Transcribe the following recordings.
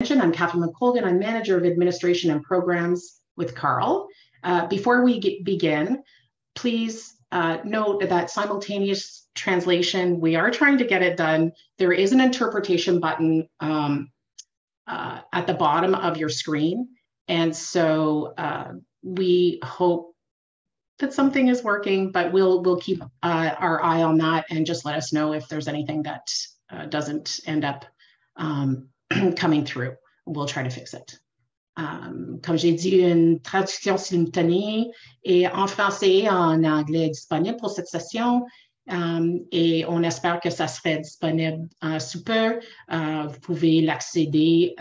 I'm Katherine McColgan. I'm Manager of Administration and Programs with Carl. Before we begin, please note that simultaneous translation, we are trying to get it done. There is an interpretation button at the bottom of your screen. And so we hope that something is working, but we'll keep our eye on that and just let us know if there's anything that doesn't end up coming through. We'll try to fix it. Comme j'ai dit, une traduction simultanée et en français et en anglais disponible pour cette session. Et on espère que ça serait disponible sous peu. Vous pouvez l'accéder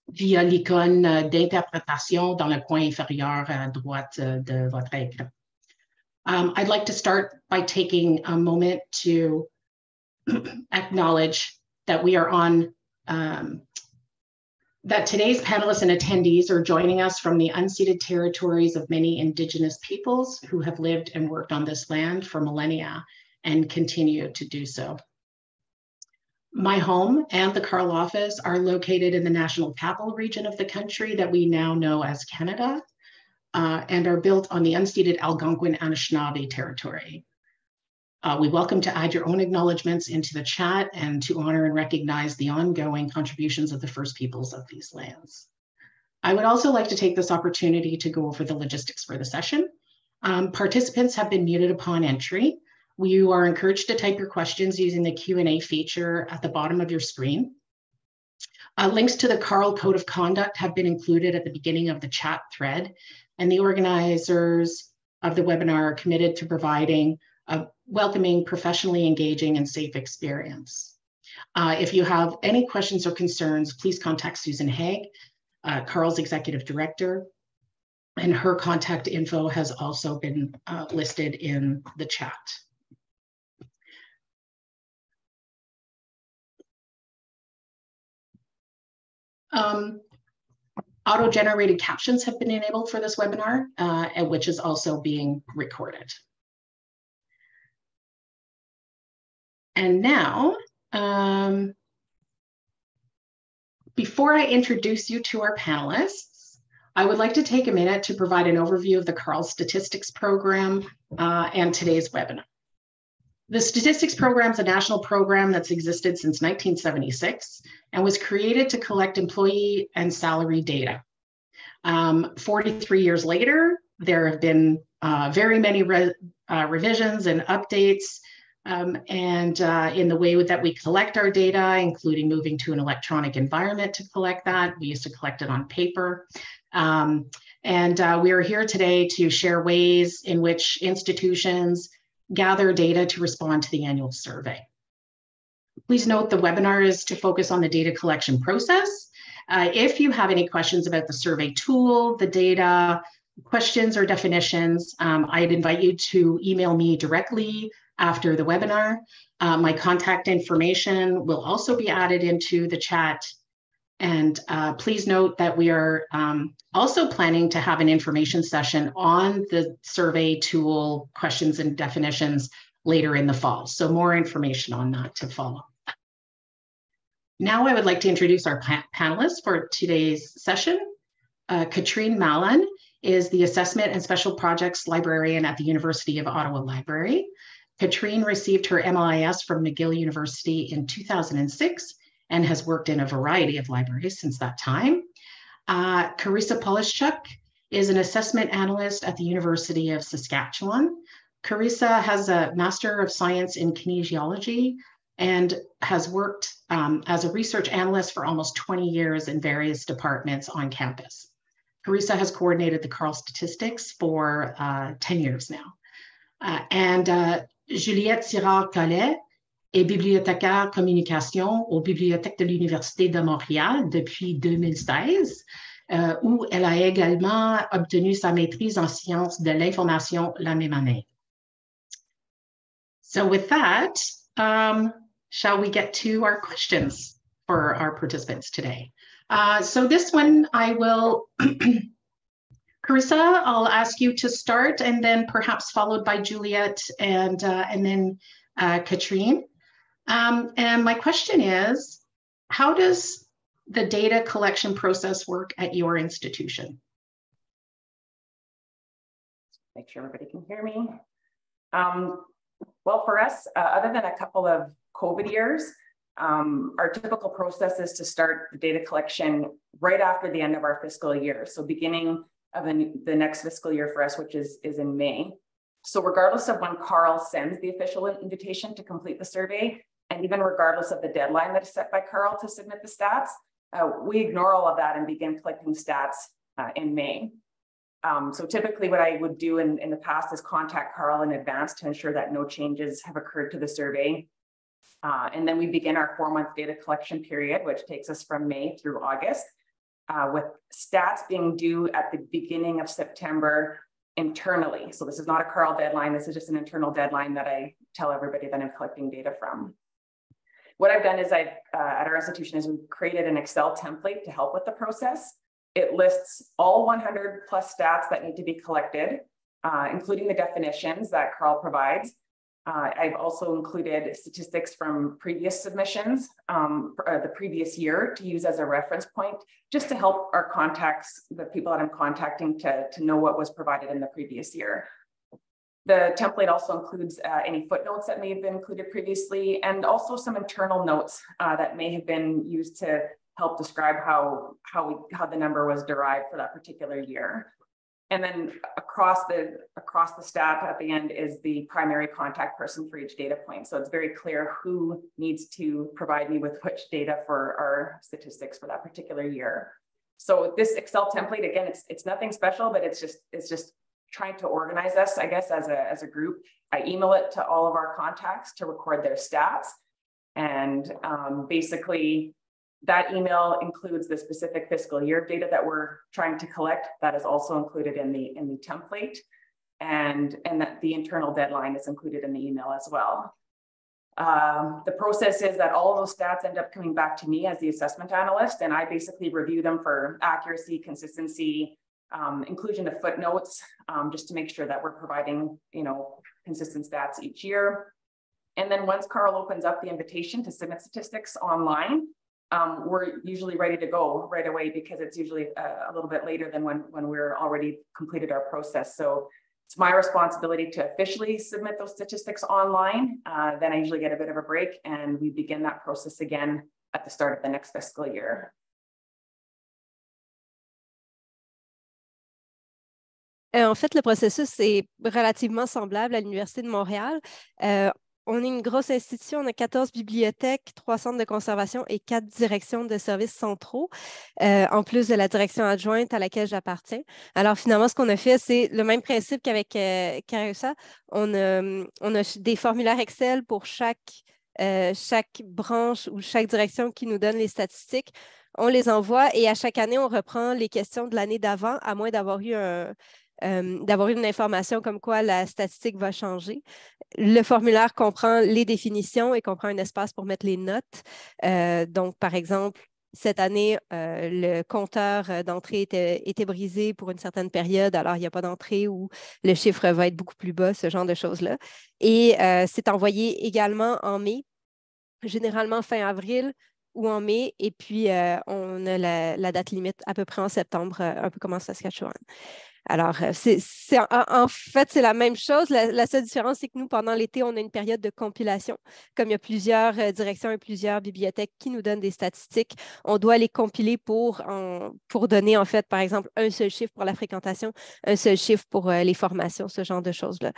via l'icône d'interprétation dans le coin inférieur à droite de votre écran. I'd like to start by taking a moment to acknowledge that we are on that today's panelists and attendees are joining us from the unceded territories of many Indigenous peoples who have lived and worked on this land for millennia and continue to do so. My home and the Carl office are located in the National Capital Region of the country that we now know as Canada, and are built on the unceded Algonquin-Anishinaabe territory. We welcome to add your own acknowledgements into the chat and to honor and recognize the ongoing contributions of the First Peoples of these lands. I would also like to take this opportunity to go over the logistics for the session. Participants have been muted upon entry. You are encouraged to type your questions using the Q&A feature at the bottom of your screen. Links to the Carl Code of Conduct have been included at the beginning of the chat thread, and the organizers of the webinar are committed to providing a welcoming, professionally engaging, and safe experience. If you have any questions or concerns, please contact Susan Haig, Carl's Executive Director, and her contact info has also been listed in the chat. Auto-generated captions have been enabled for this webinar, which is also being recorded. And now, before I introduce you to our panelists, I would like to take a minute to provide an overview of the Carl Statistics Program and today's webinar. The Statistics Program is a national program that's existed since 1976 and was created to collect employee and salary data. 43 years later, there have been very many revisions and updates in the way that we collect our data, including moving to an electronic environment to collect that. We used to collect it on paper. We are here today to share ways in which institutions gather data to respond to the annual survey. Please note the webinar is to focus on the data collection process. If you have any questions about the survey tool, the data, questions or definitions, I'd invite you to email me directly after the webinar. My contact information will also be added into the chat. And please note that we are also planning to have an information session on the survey tool questions and definitions later in the fall. So more information on that to follow. Now I would like to introduce our panelists for today's session. Katherine McColgan is the Assessment and Special Projects Librarian at the University of Ottawa Library. Katherine received her MLIS from McGill University in 2006 and has worked in a variety of libraries since that time. Carissa Polishchuk is an assessment analyst at the University of Saskatchewan. Carissa has a Master of Science in Kinesiology and has worked as a research analyst for almost 20 years in various departments on campus. Carissa has coordinated the Carl Statistics for 10 years now. Juliette Sirard-Collet est bibliothécaire communication aux bibliothèques de l'Université de Montréal depuis 2016, où elle a également obtenu sa maîtrise en sciences de l'information la même année. So with that, shall we get to our questions for our participants today? So this one I will Carissa, I'll ask you to start, and then perhaps followed by Juliette and then Katherine. And my question is, how does the data collection process work at your institution? Make sure everybody can hear me. Well, for us, other than a couple of COVID years, our typical process is to start the data collection right after the end of our fiscal year. So beginning of the next fiscal year for us, which is in May. So regardless of when Carl sends the official invitation to complete the survey, and even regardless of the deadline that is set by Carl to submit the stats, we ignore all of that and begin collecting stats in May. So typically what I would do in the past is contact Carl in advance to ensure that no changes have occurred to the survey. And then we begin our 4-month data collection period, which takes us from May through August, with stats being due at the beginning of September internally. So this is not a Carl deadline. This is just an internal deadline that I tell everybody that I'm collecting data from. What I've done is at our institution is we've created an Excel template to help with the process. It lists all 100 plus stats that need to be collected, including the definitions that Carl provides. I've also included statistics from previous submissions, the previous year, to use as a reference point, just to help our contacts, the people that I'm contacting, to know what was provided in the previous year. The template also includes any footnotes that may have been included previously, and also some internal notes that may have been used to help describe how the number was derived for that particular year. And then across the stat at the end is the primary contact person for each data point. So it's very clear who needs to provide me with which data for our statistics for that particular year. So this Excel template, again, it's nothing special, but it's just trying to organize us, I guess, as a group. I email it to all of our contacts to record their stats. And basically, that email includes the specific fiscal year data that we're trying to collect. That is also included in the template, and that the internal deadline is included in the email as well. The process is that all of those stats end up coming back to me as the assessment analyst, and I basically review them for accuracy, consistency, inclusion of footnotes, just to make sure that we're providing, consistent stats each year. And then once Carl opens up the invitation to submit statistics online, we're usually ready to go right away, because it's usually a little bit later than when we're already completed our process. So it's my responsibility to officially submit those statistics online. Then I usually get a bit of a break, and we begin that process again at the start of the next fiscal year. En fait, le processus est relativement semblable à l'Université de Montréal. On est une grosse institution, on a 14 bibliothèques, 3 centres de conservation et 4 directions de services centraux, en plus de la direction adjointe à laquelle j'appartiens. Alors finalement, ce qu'on a fait, c'est le même principe qu'avec Carusa. On a des formulaires Excel pour chaque branche ou chaque direction qui nous donne les statistiques. On les envoie et à chaque année, on reprend les questions de l'année d'avant, à moins d'avoir eu une information comme quoi la statistique va changer. Le formulaire comprend les définitions et comprend un espace pour mettre les notes. Donc, par exemple, cette année, le compteur d'entrée était brisé pour une certaine période, alors il n'y a pas d'entrée ou le chiffre va être beaucoup plus bas, ce genre de choses-là. Et c'est envoyé également en mai, généralement fin avril ou en mai, et puis on a la date limite à peu près en septembre, un peu comme en Saskatchewan. Alors, en fait, c'est la même chose. La seule différence, c'est que nous, pendant l'été, on a une période de compilation. Comme il y a plusieurs directions et plusieurs bibliothèques qui nous donnent des statistiques, on doit les compiler pour donner, en fait, par exemple, un seul chiffre pour la fréquentation, un seul chiffre pour les formations, ce genre de choses-là.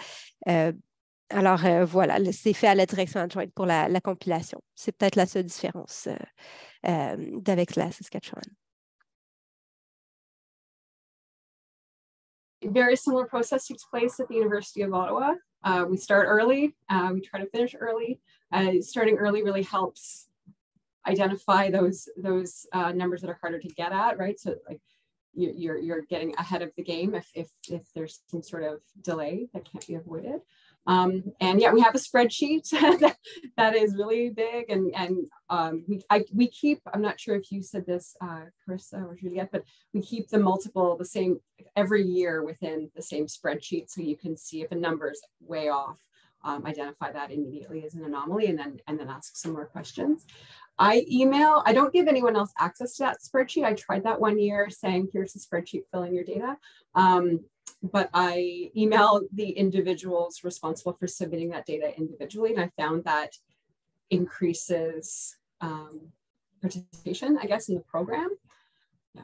Alors, voilà, c'est fait à la direction adjointe pour la compilation. C'est peut-être la seule différence d'avec la Saskatchewan. Very similar process takes place at the University of Ottawa. We start early, we try to finish early. Starting early really helps identify those numbers that are harder to get at, right? So like you're getting ahead of the game if there's some sort of delay that can't be avoided. And yeah, we have a spreadsheet that is really big, and we keep, I'm not sure if you said this, Carissa or Juliette, but we keep the same every year within the same spreadsheet, so you can see if a number is way off, identify that immediately as an anomaly, and then ask some more questions. I don't give anyone else access to that spreadsheet. I tried that one year saying, here's the spreadsheet, fill in your data. But I email the individuals responsible for submitting that data individually. And I found that increases participation, I guess, in the program. Yeah.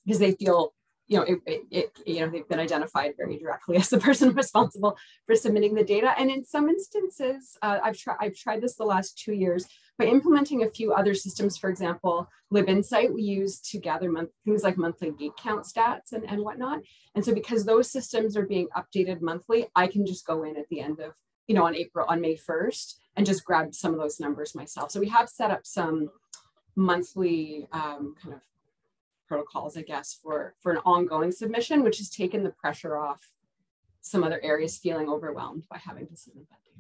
Because they feel, they've been identified very directly as the person responsible for submitting the data. And in some instances, I've tried this the last 2 years by implementing a few other systems. For example, LibInsight we use to gather things like monthly gate count stats and whatnot. And so because those systems are being updated monthly, I can just go in at the end of, on May 1st and just grab some of those numbers myself. So we have set up some monthly kind of protocols, I guess, for an ongoing submission, which has taken the pressure off some other areas feeling overwhelmed by having to submit that data.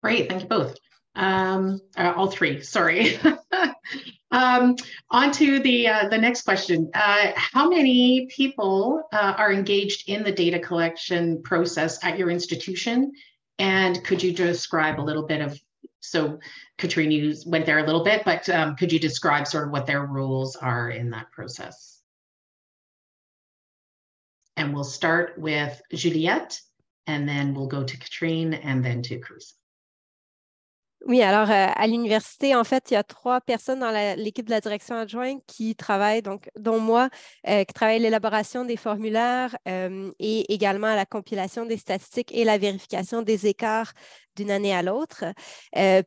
Great, thank you both. All three, sorry. On to the next question. How many people are engaged in the data collection process at your institution? And could you describe a little bit of, so Katherine, you went there a little bit, but could you describe sort of what their roles are in that process? And we'll start with Juliette, and then we'll go to Katherine, and then to Carissa. Oui, alors à l'université, en fait, il y a 3 personnes dans l'équipe de la direction adjointe qui travaillent, donc, dont moi, qui travaille à l'élaboration des formulaires et également à la compilation des statistiques et la vérification des écarts d'une année à l'autre.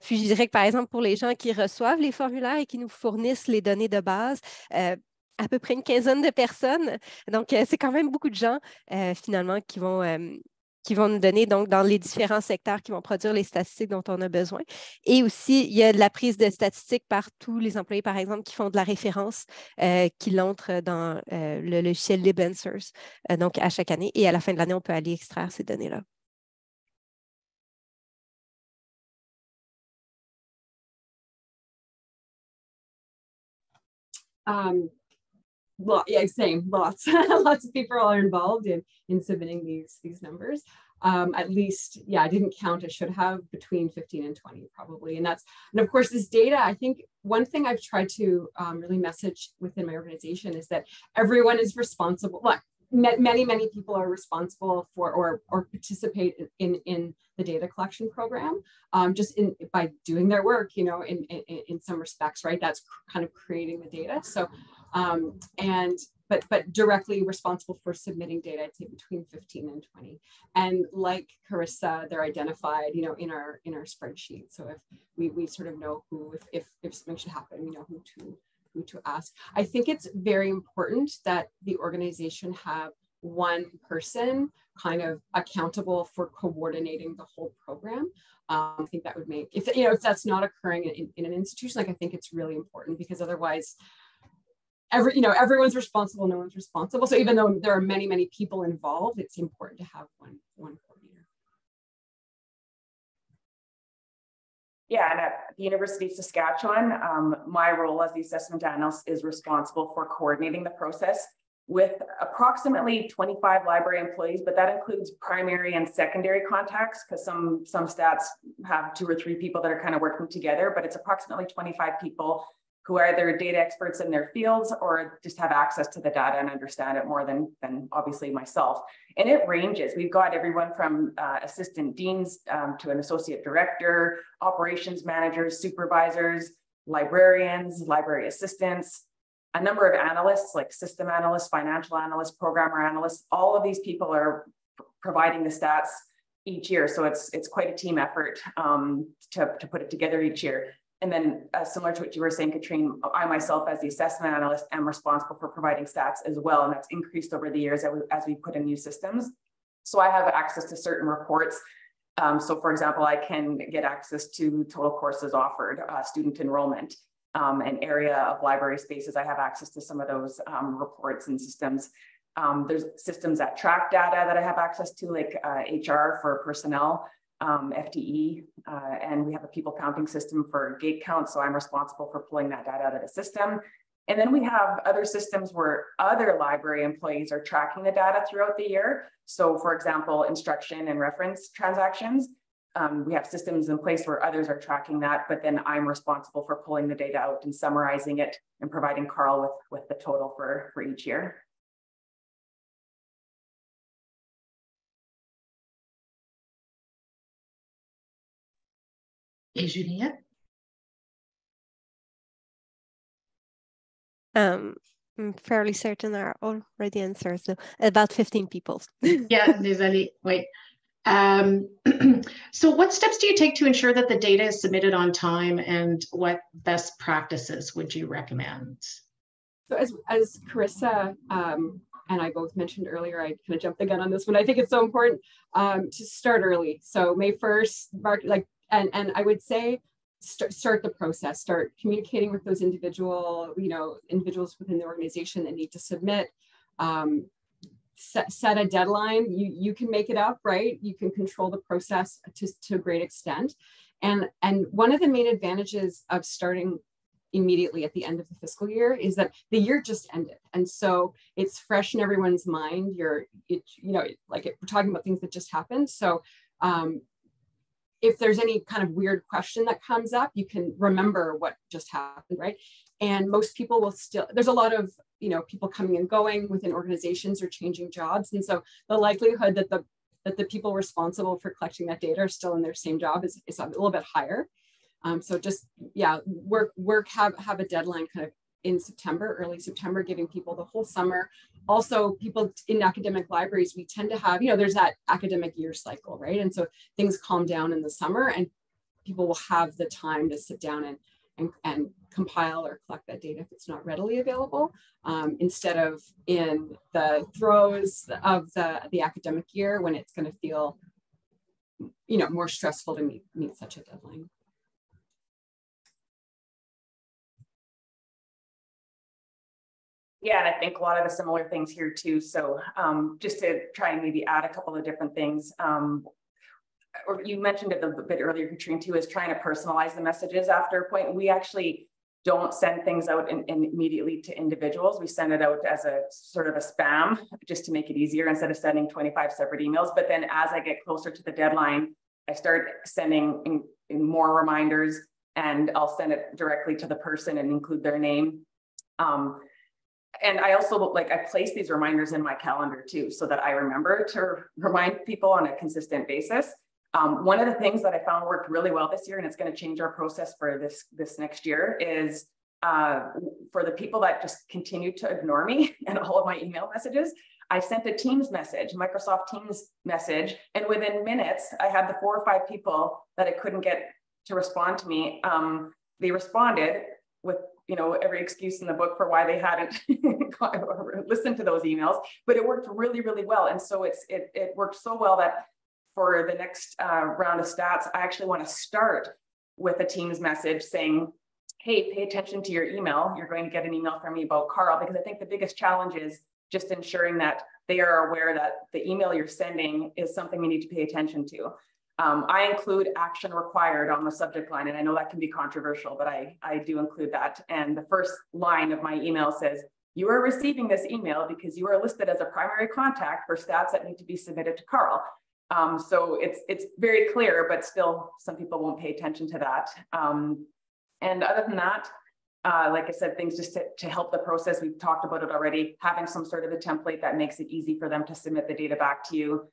Puis je dirais que, par exemple, pour les gens qui reçoivent les formulaires et qui nous fournissent les données de base, à peu près une quinzaine de personnes. Donc, c'est quand même beaucoup de gens, finalement, qui vont nous donner donc dans les différents secteurs qui vont produire les statistiques dont on a besoin. Et aussi, il y a de la prise de statistiques par tous les employés, par exemple, qui font de la référence, qui l'entrent dans le logiciel LibAnswers, donc à chaque année. Et à la fin de l'année, on peut aller extraire ces données-là. Well, yeah, same, lots. Lots of people are involved in submitting these numbers. At least, yeah, I didn't count. I should have between 15 and 20 probably. And of course, this data, I think one thing I've tried to really message within my organization is that everyone is responsible. Like many people are responsible for or participate in the data collection program, just by doing their work, in some respects, right? That's kind of creating the data. So, but directly responsible for submitting data, I'd say between 15 and 20. And like Carissa, they're identified, in our spreadsheet. So if we sort of know who, if something should happen, we know who to ask. I think it's very important that the organization have one person kind of accountable for coordinating the whole program. I think that would make, if that's not occurring in an institution, like I think it's really important, because otherwise everyone's responsible, no one's responsible. So even though there are many people involved, it's important to have one coordinator. Yeah, and at the University of Saskatchewan, my role as the assessment analyst is responsible for coordinating the process with approximately 25 library employees, but that includes primary and secondary contacts, because some stats have 2 or 3 people that are kind of working together, but it's approximately 25 people who are either data experts in their fields or just have access to the data and understand it more than obviously myself. And it ranges. We've got everyone from assistant deans to an associate director, operations managers, supervisors, librarians, library assistants, a number of analysts like system analysts, financial analysts, programmer analysts. All of these people are providing the stats each year. So it's quite a team effort to put it together each year. And then similar to what you were saying, Katherine, I myself as the assessment analyst am responsible for providing stats as well. And that's increased over the years as we put in new systems. So I have access to certain reports. So for example, I can get access to total courses offered, student enrollment, an area of library spaces. I have access to some of those reports and systems. There's systems that track data that I have access to, like HR for personnel, FTE, and we have a people counting system for gate count. So I'm responsible for pulling that data out of the system. And then we have other systems where other library employees are tracking the data throughout the year. So for example, instruction and reference transactions. We have systems in place where others are tracking that, but then I'm responsible for pulling the data out and summarizing it and providing Carl with the total for each year. Et Juliette? I'm fairly certain are already answered. So about 15 people. Yeah, désolé. Wait. So what steps do you take to ensure that the data is submitted on time, and what best practices would you recommend? So as Carissa and I both mentioned earlier, I kind of jumped the gun on this one. I think it's so important to start early. So May 1st, and I would say start the process, start communicating with those individuals within the organization that need to submit. Set a deadline. You can make it up, right? You can control the process to a great extent. And one of the main advantages of starting immediately at the end of the fiscal year is that the year just ended. And so it's fresh in everyone's mind. We're talking about things that just happened. So if there's any kind of weird question that comes up, you can remember what just happened, right? And most people will still, there's a lot of, people coming and going within organizations or changing jobs. And so the likelihood that the people responsible for collecting that data are still in their same job is a little bit higher. So just, have a deadline kind of in September, early September, giving people the whole summer. Also, people in academic libraries, we tend to have, there's that academic year cycle, right? And so things calm down in the summer and people will have the time to sit down and compile or collect that data if it's not readily available, instead of in the throes of the academic year when it's going to feel, more stressful to meet such a deadline. Yeah, and I think a lot of the similar things here too. So just to try and maybe add a couple of different things, or you mentioned it a bit earlier, Katrine, too, is trying to personalize the messages after a point. We actually don't send things out immediately to individuals. We send it out as a sort of a spam, just to make it easier instead of sending 25 separate emails. But then as I get closer to the deadline, I start sending in more reminders, and I'll send it directly to the person and include their name. And I also I place these reminders in my calendar too, so that I remember to remind people on a consistent basis. One of the things that I found worked really well this year, and it's going to change our process for this next year, is for the people that just continue to ignore me and all of my email messages, I sent a Teams message, Microsoft Teams message, and within minutes, I had the 4 or 5 people that I couldn't get to respond to me. They responded with every excuse in the book for why they hadn't listened to those emails, but it worked really, really well. And so it worked so well that for the next round of stats, I actually want to start with a Teams message saying, hey, pay attention to your email. You're going to get an email from me about Carl, because I think the biggest challenge is just ensuring that they are aware that the email you're sending is something you need to pay attention to. I include action required on the subject line, and I know that can be controversial, but I do include that. And the first line of my email says, you are receiving this email because you are listed as a primary contact for stats that need to be submitted to Carl. So it's very clear, but still some people won't pay attention to that. And other than that, like I said, things just to help the process, we've talked about it already, having some sort of a template that makes it easy for them to submit the data back to you,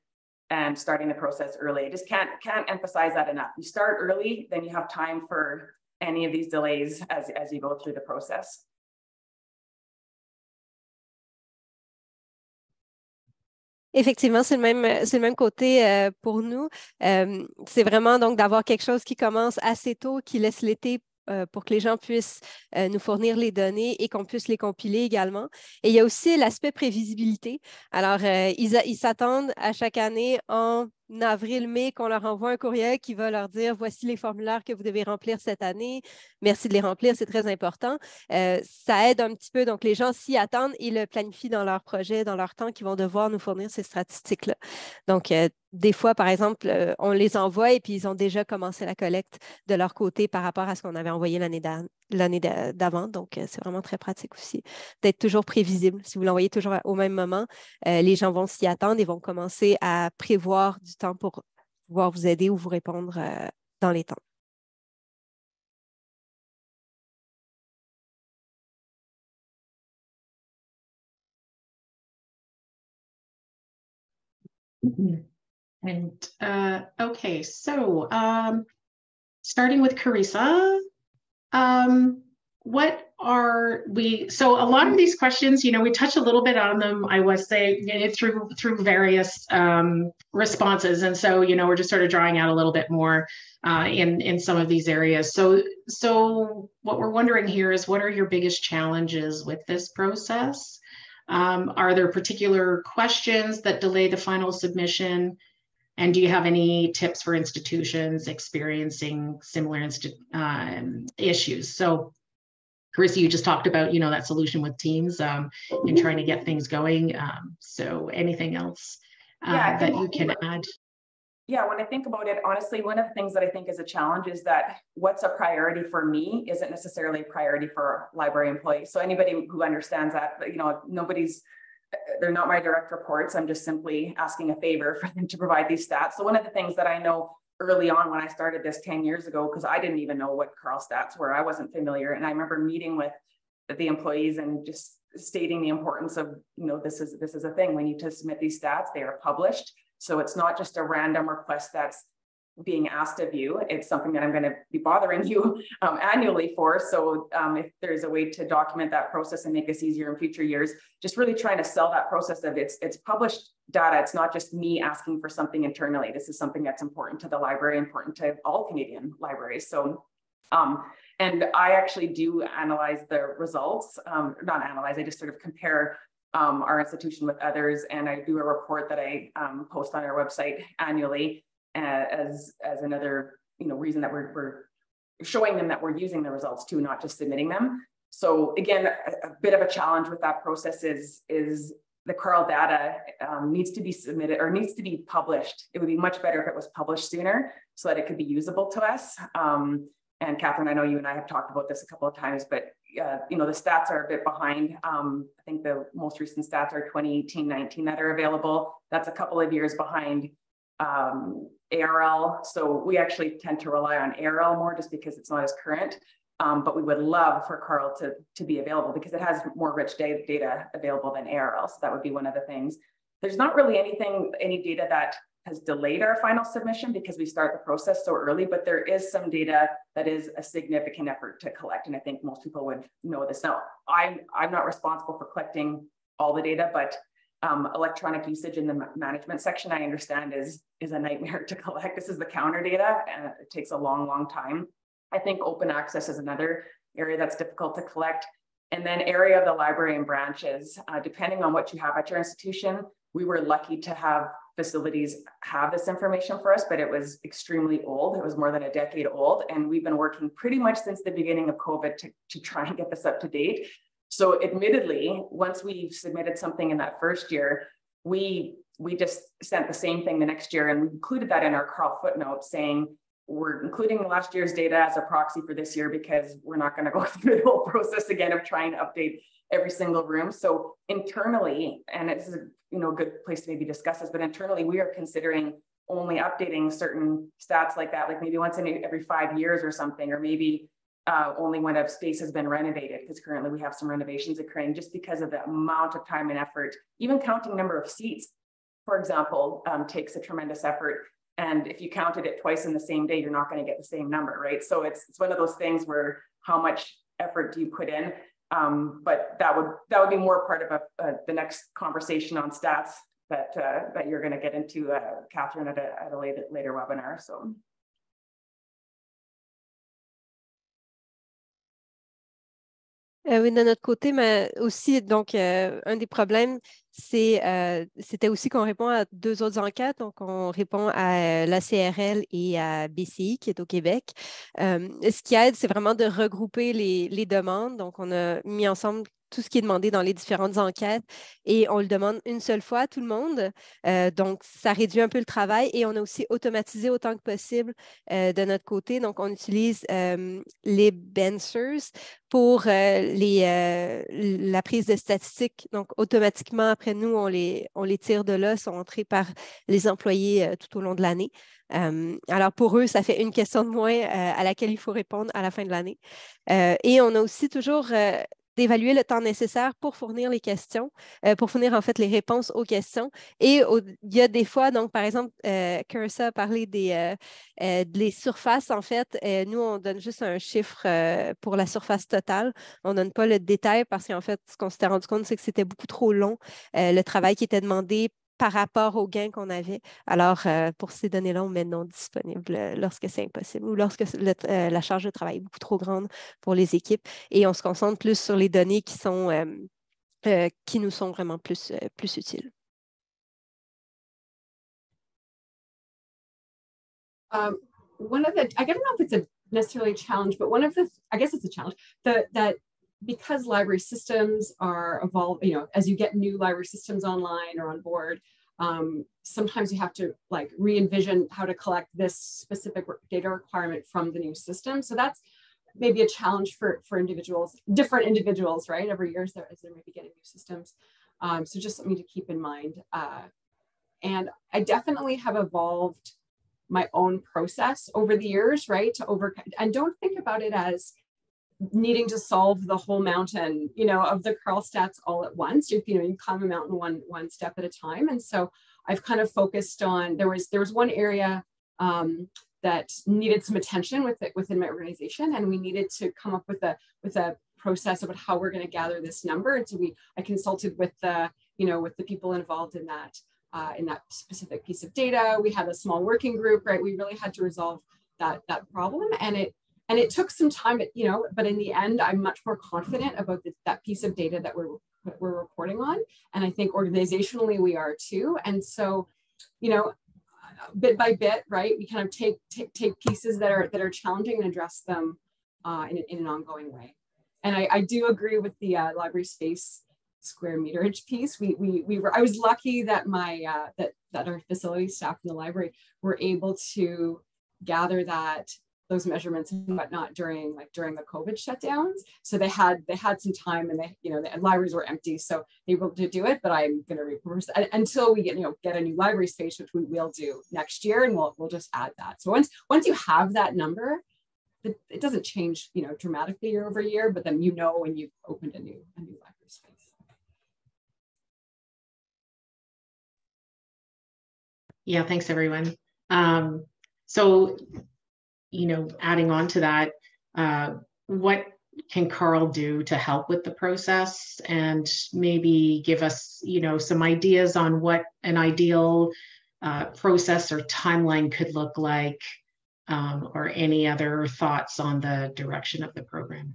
and starting the process early. I just can't emphasize that enough. You start early, then you have time for any of these delays as you go through the process. Effectivement, c'est le même côté pour nous. C'est vraiment donc d'avoir quelque chose qui commence assez tôt, qui laisse l'été pour que les gens puissent nous fournir les données et qu'on puisse les compiler également. Et il y a aussi l'aspect prévisibilité. Alors, ils s'attendent à chaque année en avril-mai qu'on leur envoie un courriel qui va leur dire « Voici les formulaires que vous devez remplir cette année. Merci de les remplir, c'est très important. » Ça aide un petit peu. Donc, les gens s'y attendent et le planifient dans leur projet, dans leur temps, qu'ils vont devoir nous fournir ces statistiques-là. Donc, des fois, par exemple, on les envoie et puis ils ont déjà commencé la collecte de leur côté par rapport à ce qu'on avait envoyé l'année d'avant. Donc, c'est vraiment très pratique aussi d'être toujours prévisible. Si vous l'envoyez toujours au même moment, les gens vont s'y attendre et vont commencer à prévoir du temps pour pouvoir vous aider ou vous répondre dans les temps. And okay, so starting with Carissa, what are we, so a lot of these questions, you know, we touched a little bit on them, I was saying, through various responses. And so, you know, we're just sort of drawing out a little bit more in some of these areas. So what we're wondering here is, what are your biggest challenges with this process? Are there particular questions that delay the final submission? And do you have any tips for institutions experiencing similar issues? So, Carissa, you just talked about, you know, that solution with teams in trying to get things going. So anything else that you can add? Yeah, when I think about it, honestly, one of the things that I think is a challenge is that what's a priority for me isn't necessarily a priority for library employees. So anybody who understands that, you know, they're not my direct reports. I'm just simply asking a favor for them to provide these stats. So one of the things that I know early on when I started this 10 years ago, because I didn't even know what CARL stats were, I wasn't familiar. And I remember meeting with the employees and just stating the importance of, you know, this is a thing. We need to submit these stats. They are published. So it's not just a random request that's being asked of you. It's something that I'm going to be bothering you annually for. So if there's a way to document that process and make this easier in future years, just really trying to sell that process of it's published data. It's not just me asking for something internally. This is something that's important to the library, important to all Canadian libraries. So, and I actually do analyze the results, not analyze, I just sort of compare our institution with others. And I do a report that I post on our website annually as another, you know, reason that we're showing them that we're using the results too, not just submitting them. So again, a bit of a challenge with that process is the CARL data needs to be submitted or needs to be published. It would be much better if it was published sooner so that it could be usable to us. And Catherine, I know you and I have talked about this a couple of times, but you know, the stats are a bit behind. I think the most recent stats are 2018-19 that are available. That's a couple of years behind ARL. So we actually tend to rely on ARL more just because it's not as current. But we would love for CARL to be available because it has more rich data available than ARL. So that would be one of the things. There's not really any data that has delayed our final submission because we start the process so early, but there is some data that is a significant effort to collect. And I think most people would know this. Now, I'm not responsible for collecting all the data, but electronic usage in the management section, I understand is a nightmare to collect. This is the counter data and it takes a long, long time. I think open access is another area that's difficult to collect. And then area of the library and branches, depending on what you have at your institution, we were lucky to have facilities have this information for us, but it was extremely old. It was more than a decade old. And we've been working pretty much since the beginning of COVID to try and get this up to date. So admittedly, once we submitted something in that first year, we just sent the same thing the next year and we included that in our CARL footnote saying, we're including last year's data as a proxy for this year because we're not going to go through the whole process again of trying to update every single room. So internally, and it's a good place to maybe discuss this, but internally we are considering only updating certain stats like that, like maybe once in every 5 years or something, or maybe only when a space has been renovated, because currently we have some renovations occurring just because of the amount of time and effort. Even counting number of seats, for example, takes a tremendous effort. And if you counted it twice in the same day, you're not going to get the same number, right? So it's one of those things where how much effort do you put in? But that would be more part of the next conversation on stats that you're going to get into, Catherine, at a later webinar. So. Oui, de notre côté, mais aussi, donc, un des problèmes, c'était aussi qu'on répond à 2 autres enquêtes. Donc, on répond à la CRL et à BCI, qui est au Québec. Ce qui aide, c'est vraiment de regrouper les demandes. Donc, on a mis ensemble tout ce qui est demandé dans les différentes enquêtes et on le demande une seule fois à tout le monde. Donc, ça réduit un peu le travail et on a aussi automatisé autant que possible de notre côté. Donc, on utilise les Bensers pour la prise de statistiques. Donc, automatiquement, après nous, on les tire de là, sont entrés par les employés tout au long de l'année. Alors, pour eux, ça fait une question de moins à laquelle il faut répondre à la fin de l'année. Et on a aussi toujours d'évaluer le temps nécessaire pour fournir les questions, pour fournir en fait les réponses aux questions. Et il y a des fois, donc par exemple, Cursa a parlé des surfaces, en fait. Nous, on donne juste un chiffre pour la surface totale. On ne donne pas le détail parce qu'en fait, ce qu'on s'était rendu compte, c'est que c'était beaucoup trop long, le travail qui était demandé par rapport aux gains qu'on avait. Alors, pour ces données-là, on met non disponible lorsque c'est impossible ou lorsque la charge de travail est beaucoup trop grande pour les équipes. Et on se concentre plus sur les données qui nous sont vraiment plus utiles. One of the, I don't know if it's necessarily a challenge, but one of the, I guess it's a challenge, that because library systems are evolving, as you get new library systems online or on board, sometimes you have to like re-envision how to collect this specific data requirement from the new system. So that's maybe a challenge for individuals, different individuals, right? Every year as they're maybe getting new systems. So just something to keep in mind. And I definitely have evolved my own process over the years, right? And don't think about it as needing to solve the whole mountain, of the Carl stats all at once. You climb a mountain one step at a time. And so I've kind of focused on, there was one area that needed some attention within my organization, and we needed to come up with a process about how we're going to gather this number. And so I consulted with the people involved in that specific piece of data. We had a small working group, right? We really had to resolve that problem, and it took some time, but in the end, I'm much more confident about that piece of data that we're reporting on. And I think organizationally we are too. And so, bit by bit, right, we kind of take pieces that are challenging and address them in an ongoing way. And I do agree with the library space square meterage piece. I was lucky that that our facility staff in the library were able to gather those measurements and whatnot during the COVID shutdowns. So they had some time, and the libraries were empty, so they were able to do it. But I'm going to reverse until we get a new library space, which we will do next year, and we'll just add that. So once you have that number, it doesn't change dramatically year over year, but then when you've opened a new library space. Yeah, thanks everyone. So, adding on to that, what can Carl do to help with the process, and maybe give us, some ideas on what an ideal process or timeline could look like, or any other thoughts on the direction of the program?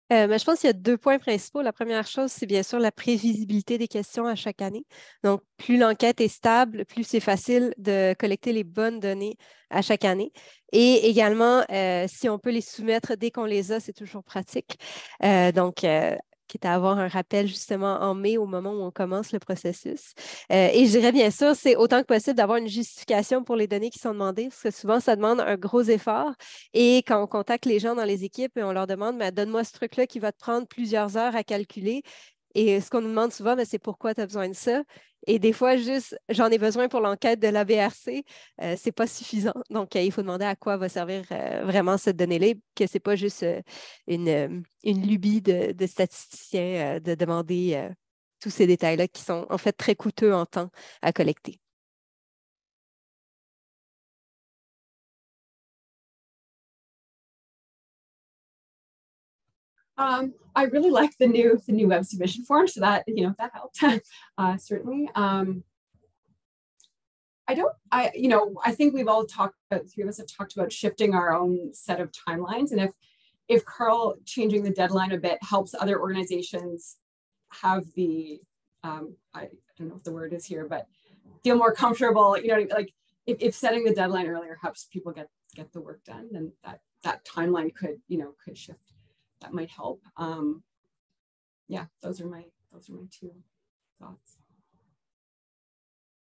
Mais je pense qu'il y a 2 points principaux. La première chose, c'est bien sûr la prévisibilité des questions à chaque année. Donc, plus l'enquête est stable, plus c'est facile de collecter les bonnes données à chaque année. Et également, si on peut les soumettre dès qu'on les a, c'est toujours pratique. Quitte à avoir un rappel justement en mai au moment où on commence le processus. Et je dirais bien sûr, c'est autant que possible d'avoir une justification pour les données qui sont demandées, parce que souvent, ça demande un gros effort. Et quand on contacte les gens dans les équipes et on leur demande, donne-moi ce truc-là qui va te prendre plusieurs heures à calculer. Et ce qu'on nous demande souvent, c'est pourquoi tu as besoin de ça. Et des fois, juste, j'en ai besoin pour l'enquête de l'ABRC, c'est pas suffisant. Donc, il faut demander à quoi va servir vraiment cette donnée-là, que c'est pas juste une lubie de statisticiens de demander tous ces détails-là qui sont en fait très coûteux en temps à collecter. I really like the new web submission form, so that that helped certainly. I think we've all talked about, the 3 of us have talked about shifting our own set of timelines, and if Carl changing the deadline a bit helps other organizations have the I don't know if the word is here, but feel more comfortable, like if setting the deadline earlier helps people get the work done, then that timeline could, could shift. That might help. Yeah, those are my two thoughts.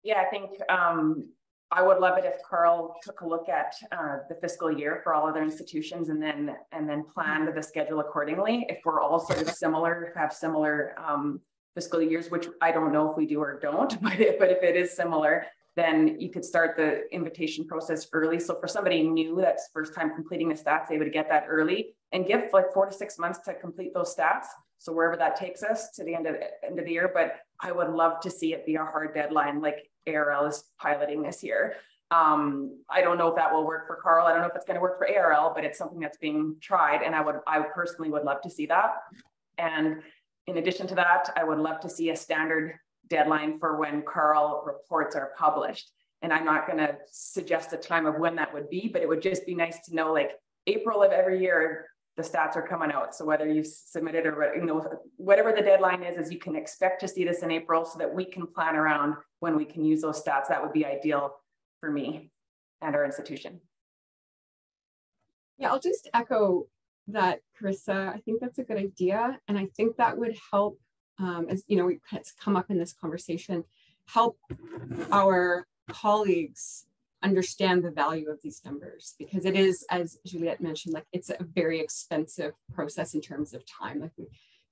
Yeah, I think I would love it if Carl took a look at the fiscal year for all other institutions and then planned the schedule accordingly. If we're all sort of similar, have similar fiscal years, which I don't know if we do or don't, but if it is similar, then you could start the invitation process early. So for somebody new that's first time completing the stats, they would get that early and give like 4 to 6 months to complete those stats. So wherever that takes us to the end of the year, but I would love to see it be a hard deadline like ARL is piloting this year. I don't know if that will work for Carl. I don't know if it's going to work for ARL, but it's something that's being tried. And I personally would love to see that. And in addition to that, I would love to see a standard deadline for when Carl reports are published. And I'm not going to suggest a time of when that would be, but it would just be nice to know, like April of every year, the stats are coming out. So whether you submit it or, whatever the deadline is you can expect to see this in April so that we can plan around when we can use those stats. That would be ideal for me and our institution. Yeah, I'll just echo that, Carissa. I think that's a good idea. And I think that would help, as it's come up in this conversation, help our colleagues understand the value of these numbers, because it is, as Juliette mentioned, like it's a very expensive process in terms of time. Like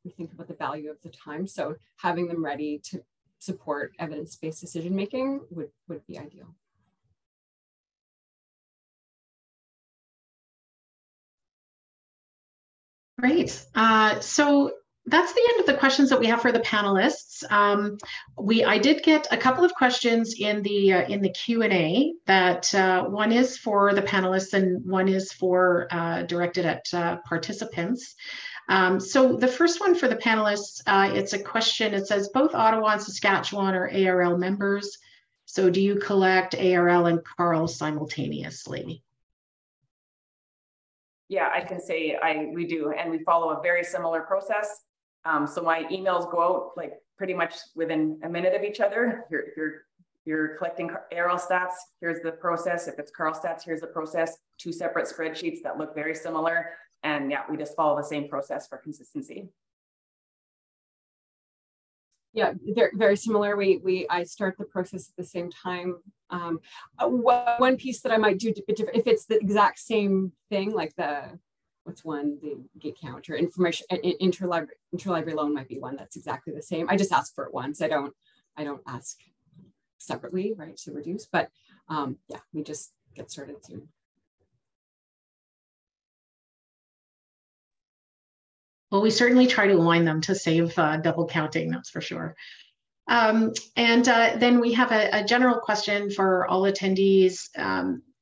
we think about the value of the time. So having them ready to support evidence-based decision-making would be ideal. Great. So that's the end of the questions that we have for the panelists. I did get a couple of questions in the Q&A that one is for the panelists and one is for directed at participants. So the first one for the panelists, it's a question. It says both Ottawa and Saskatchewan are ARL members. So do you collect ARL and CARL simultaneously? Yeah, I can say we do, and we follow a very similar process. So my emails go out like pretty much within a minute of each other. You're collecting ARL stats, here's the process. If it's CARL stats, here's the process. 2 separate spreadsheets that look very similar. And yeah, we just follow the same process for consistency. Yeah, they're very similar. I start the process at the same time. One piece that I might do if it's the exact same thing, like the gate count or information interlibrary loan might be one that's exactly the same. I just ask for it once. I don't ask separately, right, to reduce. But yeah, we just get started soon. Well, we certainly try to align them to save double counting, that's for sure. Then we have a general question for all attendees.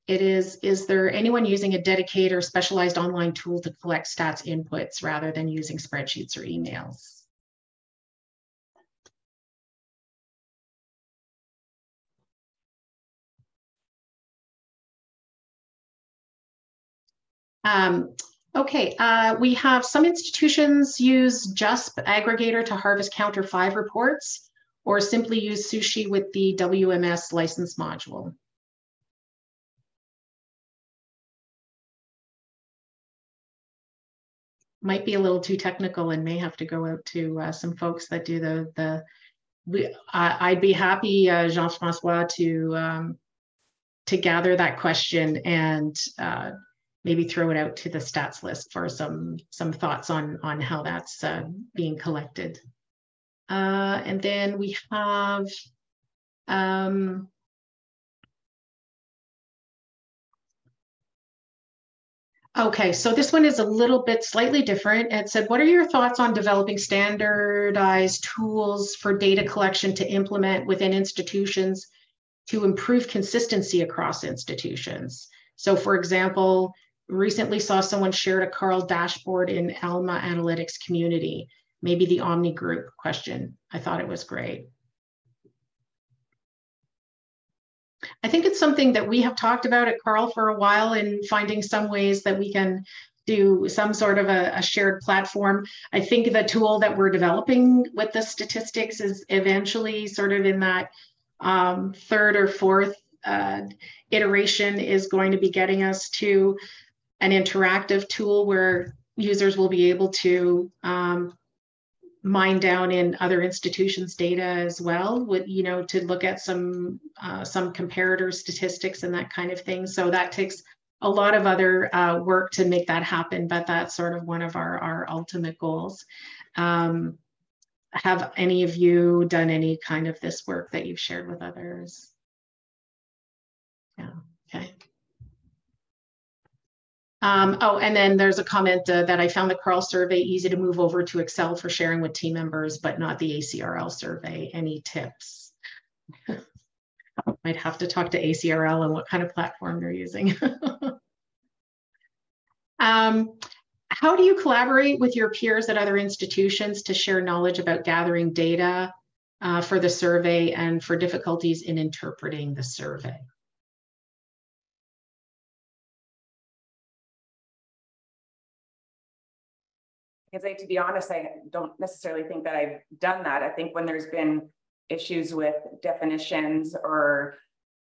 It is there anyone using a dedicated or specialized online tool to collect stats inputs rather than using spreadsheets or emails? Okay, we have some institutions use JUSP aggregator to harvest Counter 5 reports, or simply use Sushi with the WMS license module. Might be a little too technical and may have to go out to some folks that do I'd be happy, Jean-François, to gather that question and maybe throw it out to the stats list for some thoughts on how that's being collected. And then we have okay, so this one is a little bit slightly different. It said, what are your thoughts on developing standardized tools for data collection to implement within institutions to improve consistency across institutions? So for example, recently saw someone shared a CARL dashboard in Alma Analytics community, maybe the Omni group question. I thought it was great. I think it's something that we have talked about at CARL for a while in finding some ways that we can do some sort of a shared platform. I think the tool that we're developing with the statistics is eventually sort of in that 3rd or 4th iteration is going to be getting us to an interactive tool where users will be able to mine down in other institutions' data as well, with, you know, to look at some comparator statistics and that kind of thing. So that takes a lot of other work to make that happen, but that's sort of one of our ultimate goals. Have any of you done any kind of this work that you've shared with others? Yeah, okay. Oh, and then there's a comment that I found the CARL survey easy to move over to Excel for sharing with team members, but not the ACRL survey. Any tips? Might have to talk to ACRL and what kind of platform they're using. How do you collaborate with your peers at other institutions to share knowledge about gathering data for the survey and for difficulties in interpreting the survey? Because to be honest, I don't necessarily think that I've done that. I think when there's been issues with definitions or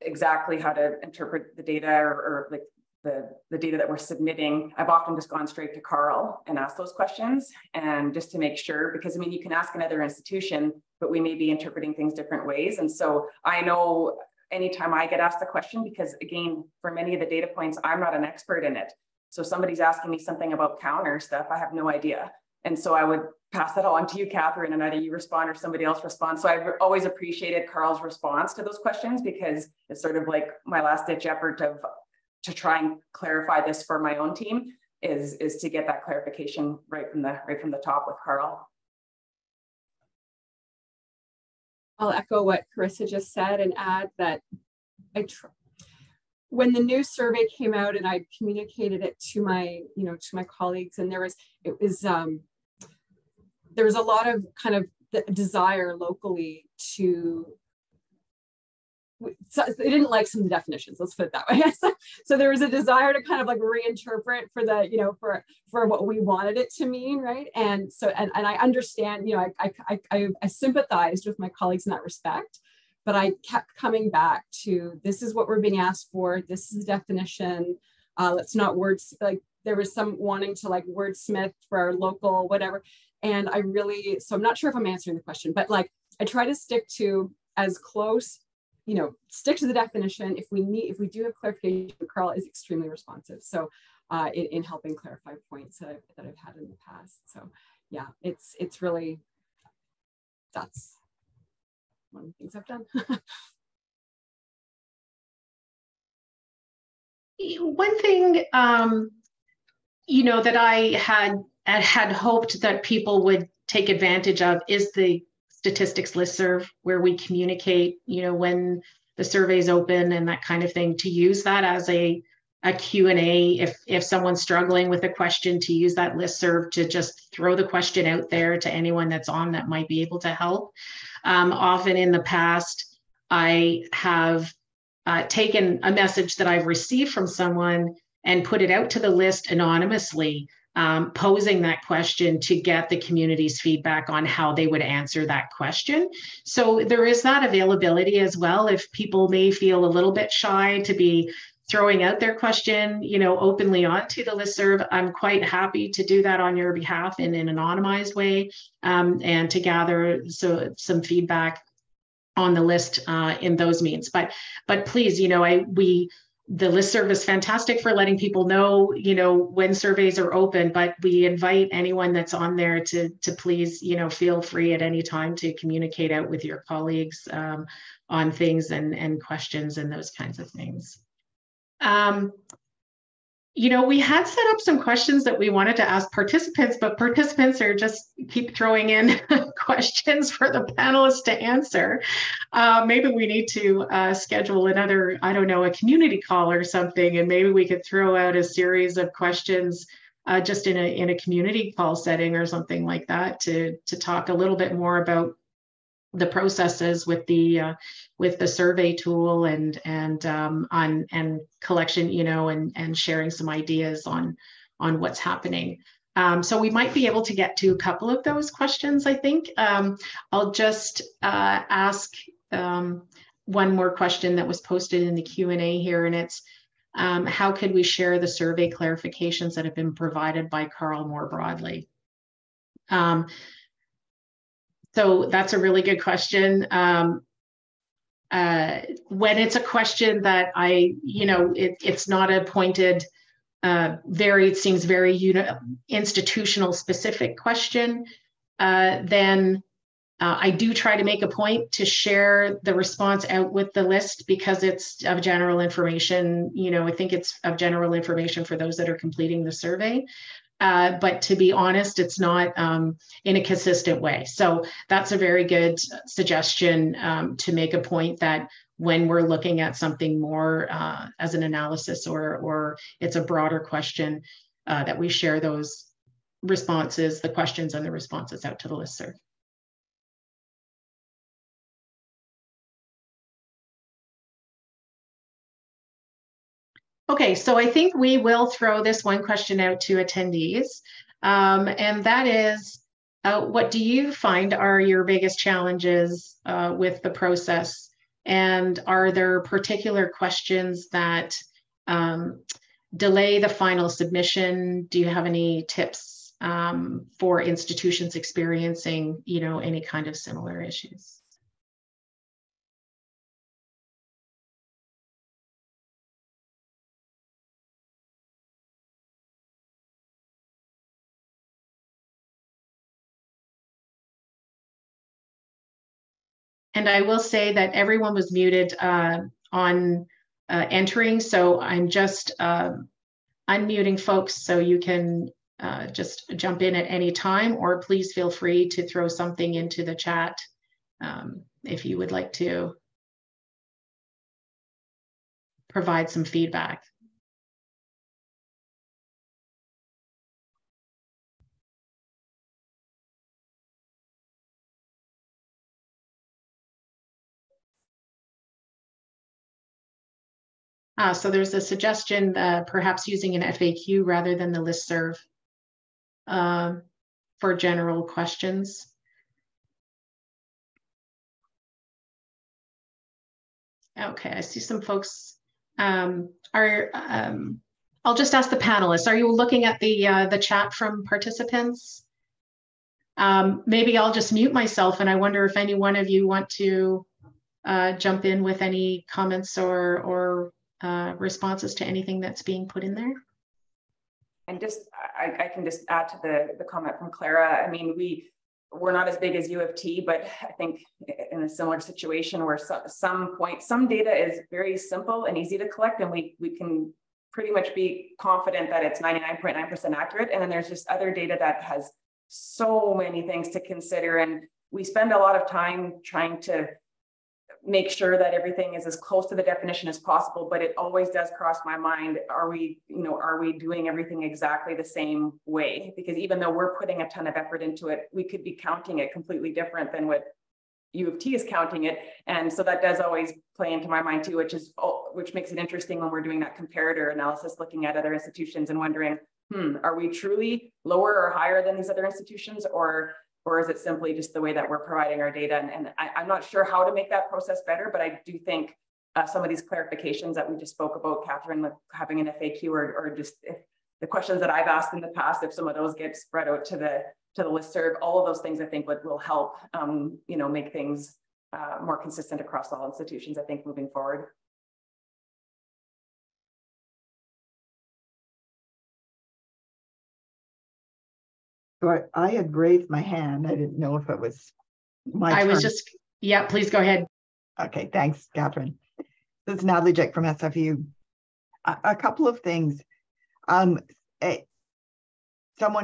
exactly how to interpret the data or like the data that we're submitting, I've often just gone straight to CARL and asked those questions, and just to make sure, because I mean, you can ask another institution, but we may be interpreting things different ways. And so I know anytime I get asked a question, because again, for many of the data points, I'm not an expert in it. So somebody's asking me something about counter stuff, I have no idea. And so I would pass that on to you, Catherine, and either you respond or somebody else responds. So I've always appreciated CARL's response to those questions, because it's sort of like my last ditch effort to try and clarify this for my own team is to get that clarification right from the top with CARL. I'll echo what Carissa just said and add that when the new survey came out and I communicated it to my colleagues, and there was a lot of kind of the desire locally to, so they didn't like some of the definitions, let's put it that way. So there was a desire to kind of like reinterpret for the, you know, for what we wanted it to mean, right? And so, and I understand, you know, I sympathized with my colleagues in that respect, but I kept coming back to, this is what we're being asked for, this is the definition, let's not like there was some wanting to like wordsmith for our local, whatever. And I really, so I'm not sure if I'm answering the question, but like, I try to stick to as close, you know, stick to the definition. If we do have clarification, CARL is extremely responsive. So in helping clarify points that I've had in the past. So yeah, it's really, that's one of the things I've done. One thing, you know, that I had hoped that people would take advantage of is the statistics listserv, where we communicate, you know, when the survey's open and that kind of thing, to use that as a Q&A. If someone's struggling with a question, to use that listserv to just throw the question out there to anyone that's on that might be able to help. Often in the past, I have taken a message that I've received from someone and put it out to the list anonymously, posing that question to get the community's feedback on how they would answer that question. So there is that availability as well. If people may feel a little bit shy to be throwing out their question, you know, openly onto the listserv, I'm quite happy to do that on your behalf in an anonymized way, and to gather some feedback on the list in those means. But please, you know, the listserv is fantastic for letting people know, you know, when surveys are open, but we invite anyone that's on there to please, you know, feel free at any time to communicate out with your colleagues on things and questions and those kinds of things. You know, we had set up some questions that we wanted to ask participants, but participants are just keep throwing in questions for the panelists to answer. Maybe we need to schedule another, I don't know, a community call or something, and maybe we could throw out a series of questions just in a community call setting or something like that to talk a little bit more about the processes with the survey tool and collection, you know, and sharing some ideas on what's happening. So we might be able to get to a couple of those questions, I think. I'll just ask one more question that was posted in the Q&A here, and it's, How could we share the survey clarifications that have been provided by Carl more broadly? So that's a really good question. When it's a question that it's not a pointed, it seems very institutional specific question, then I do try to make a point to share the response out with the list because it's of general information. I think it's of general information for those that are completing the survey. But to be honest, it's not in a consistent way. So that's a very good suggestion to make a point that when we're looking at something more as an analysis or it's a broader question, that we share those responses, the questions and the responses out to the listserv. Okay, so I think we will throw this one question out to attendees, and that is, what do you find are your biggest challenges with the process? And are there particular questions that delay the final submission? Do you have any tips for institutions experiencing, any kind of similar issues? And I will say that everyone was muted on entering, so I'm just unmuting folks so you can just jump in at any time, or please feel free to throw something into the chat if you would like to provide some feedback. So there's a suggestion perhaps using an FAQ rather than the listserv for general questions. Okay, I see some folks I'll just ask the panelists, are you looking at the chat from participants? Maybe I'll just mute myself, and I wonder if any one of you want to jump in with any comments or responses to anything that's being put in there. And just, I can just add to the comment from Clara. I mean, we're not as big as U of T, but I think in a similar situation where some data is very simple and easy to collect, and we can pretty much be confident that it's 99.9% accurate. And then there's just other data that has so many things to consider. And we spend a lot of time trying to make sure that everything is as close to the definition as possible, but it always does cross my mind, are we doing everything exactly the same way? Because even though we're putting a ton of effort into it, we could be counting it completely different than what U of T is counting it. And so that does always play into my mind too, which makes it interesting when we're doing that comparator analysis, looking at other institutions and wondering, are we truly lower or higher than these other institutions, or is it simply just the way that we're providing our data? And I'm not sure how to make that process better, but I do think some of these clarifications that we just spoke about, Catherine, with having an FAQ or just if the questions that I've asked in the past, if some of those get spread out to the listserv, all of those things I think will help, make things more consistent across all institutions, I think, moving forward. So I had raised my hand. I didn't know if it was my turn. Yeah, please go ahead. Okay, thanks, Catherine. This is Natalie Jick from SFU. A couple of things. Someone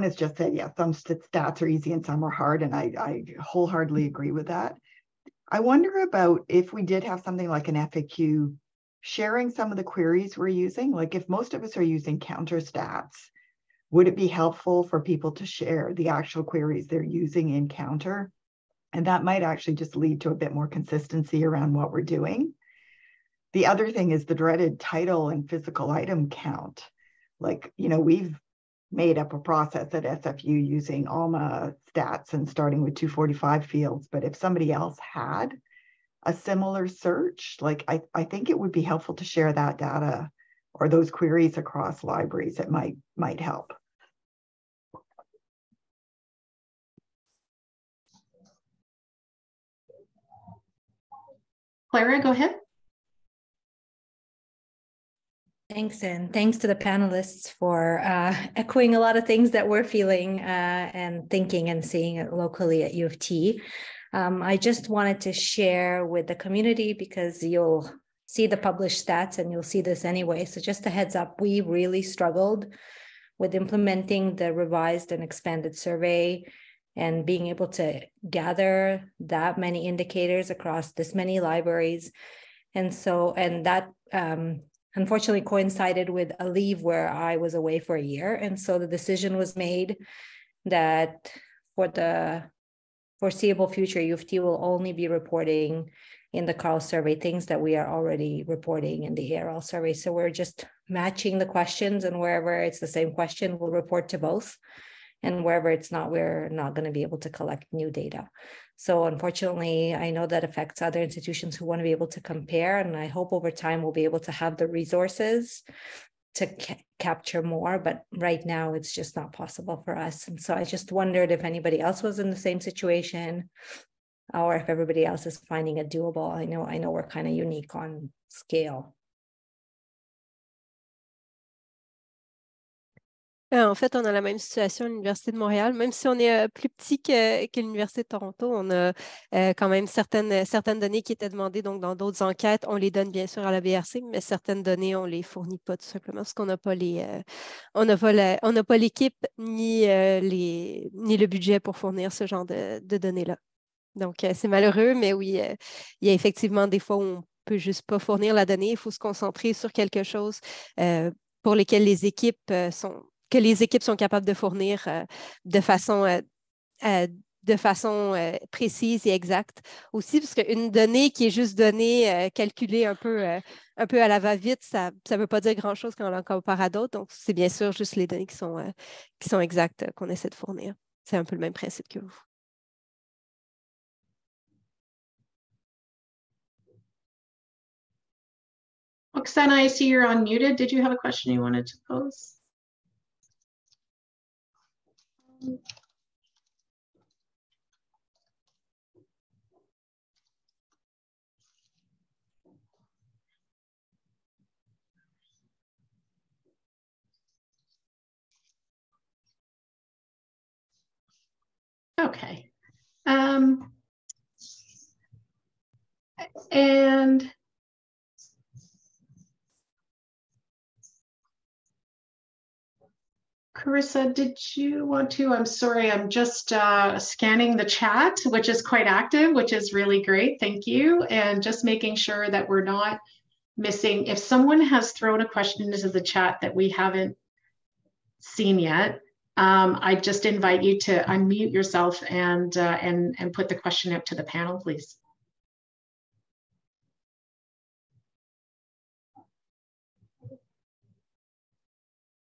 has just said, yeah, some stats are easy and some are hard, and I wholeheartedly agree with that. I wonder about if we did have something like an FAQ, sharing some of the queries we're using. Like if most of us are using counter stats, would it be helpful for people to share the actual queries they're using in counter? And that might actually just lead to a bit more consistency around what we're doing. The other thing is the dreaded title and physical item count. Like, we've made up a process at SFU using ALMA stats and starting with 245 fields. But if somebody else had a similar search, like I think it would be helpful to share that data or those queries across libraries that might help. Clara, go ahead. Thanks, and thanks to the panelists for echoing a lot of things that we're feeling and thinking and seeing it locally at U of T. I just wanted to share with the community, because you'll see the published stats and you'll see this anyway. So just a heads up, we really struggled with implementing the revised and expanded survey and being able to gather that many indicators across this many libraries. And that unfortunately coincided with a leave where I was away for a year. And so the decision was made that for the foreseeable future, U of T will only be reporting in the CARL survey things that we are already reporting in the ARL survey. So we're just matching the questions, and wherever it's the same question, we'll report to both. And wherever it's not, we're not going to be able to collect new data. So unfortunately, I know that affects other institutions who want to be able to compare, and I hope over time we'll be able to have the resources to capture more, but right now it's just not possible for us. And so I just wondered if anybody else was in the same situation, or if everybody else is finding it doable. I know we're kind of unique on scale. En fait, on a la même situation à l'Université de Montréal. Même si on est plus petit que l'Université de Toronto, on a quand même certaines données qui étaient demandées donc, dans d'autres enquêtes. On les donne bien sûr à la BRC, mais certaines données, on ne les fournit pas tout simplement parce qu'on n'a pas l'équipe ni le budget pour fournir ce genre de données-là. Donc, c'est malheureux, mais oui, il y a effectivement des fois où on ne peut juste pas fournir la donnée. Il faut se concentrer sur quelque chose pour lesquels les équipes sont capables de fournir de façon précise et exacte. Aussi, parce qu'une donnée qui est juste donnée, calculée un peu à la va-vite, ça ne veut pas dire grand-chose quand on la compare à d'autres. Donc, c'est bien sûr juste les données qui sont exactes qu'on essaie de fournir. C'est un peu le même principe que vous. Oksana, I see you're unmuted. Did you have a question you wanted to pose? Okay. And Carissa, did you want to? I'm sorry, I'm just scanning the chat, which is quite active, which is really great. Thank you. And just making sure that we're not missing. If someone has thrown a question into the chat that we haven't seen yet, I just invite you to unmute yourself and put the question out to the panel, please.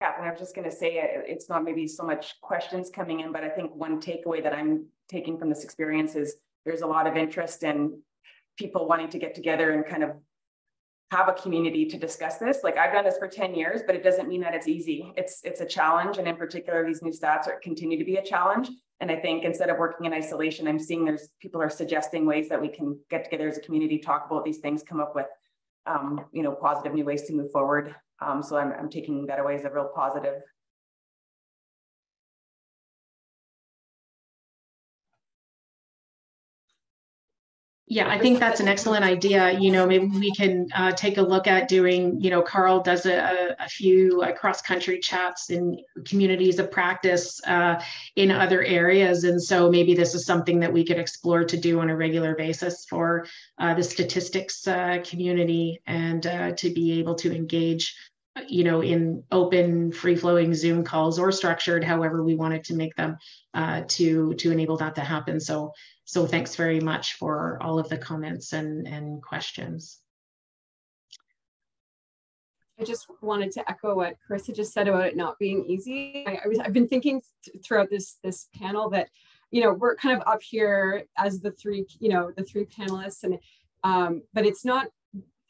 Catherine, I was just going to say it's not maybe so much questions coming in, but I think one takeaway that I'm taking from this experience is there's a lot of interest in people wanting to get together and kind of have a community to discuss this. Like I've done this for 10 years, but it doesn't mean that it's easy. It's a challenge. And in particular, these new stats continue to be a challenge. And I think instead of working in isolation, I'm seeing people are suggesting ways that we can get together as a community, talk about these things, come up with positive new ways to move forward. So I'm taking that away as a real positive. Yeah, I think that's an excellent idea. Maybe we can take a look at doing, Carl does a few cross-country chats in communities of practice in other areas. And so maybe this is something that we could explore to do on a regular basis for the statistics community, and to be able to engage, in open, free-flowing Zoom calls, or structured, however we wanted to make them, to enable that to happen. So thanks very much for all of the comments and questions. I just wanted to echo what Carissa just said about it not being easy. I've been thinking throughout this panel that, we're kind of up here as the three panelists, and but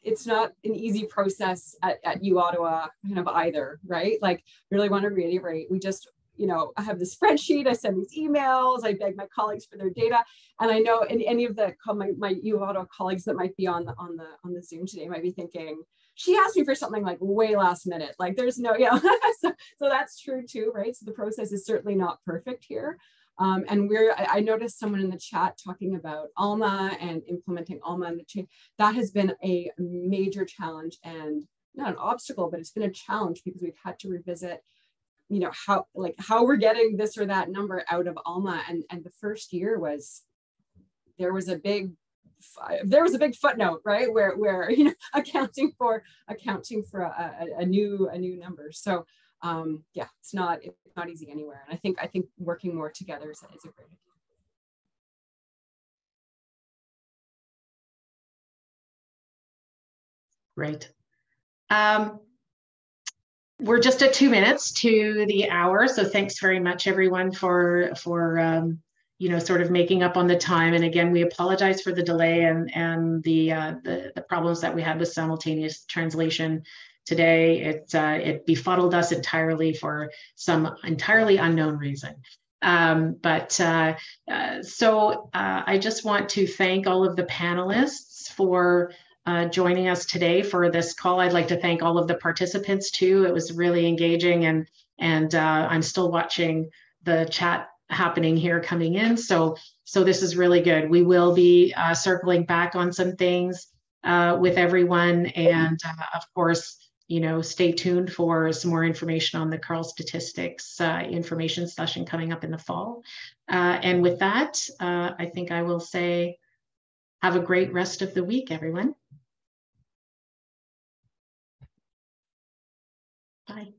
it's not an easy process at U Ottawa kind of either, right? Like, really want to reiterate, we just, you know, I have this spreadsheet, I send these emails, I beg my colleagues for their data. And I know any of the my U Ottawa colleagues that might be on the Zoom today might be thinking, she asked me for something like way last minute, like there's no, you know, so that's true too, right? So the process is certainly not perfect here. And I noticed someone in the chat talking about ALMA and implementing ALMA and the change. That has been a major challenge, and not an obstacle, but it's been a challenge because we've had to revisit, you know, how we're getting this or that number out of ALMA. And the first year there was a big footnote, right, where you know, accounting for a new number. So yeah, it's not easy anywhere. And I think working more together is a great idea. Great. We're just at 2 minutes to the hour, so thanks very much, everyone, for you know, sort of making up on the time. And again, we apologize for the delay and the problems that we had with simultaneous translation today. It befuddled us entirely for some entirely unknown reason. So I just want to thank all of the panelists for joining us today for this call. I'd like to thank all of the participants too. It was really engaging, and I'm still watching the chat happening here coming in. So this is really good. We will be circling back on some things with everyone, and of course, you know, stay tuned for some more information on the CARL statistics information session coming up in the fall. And with that, I think I will say, have a great rest of the week, everyone. Bye.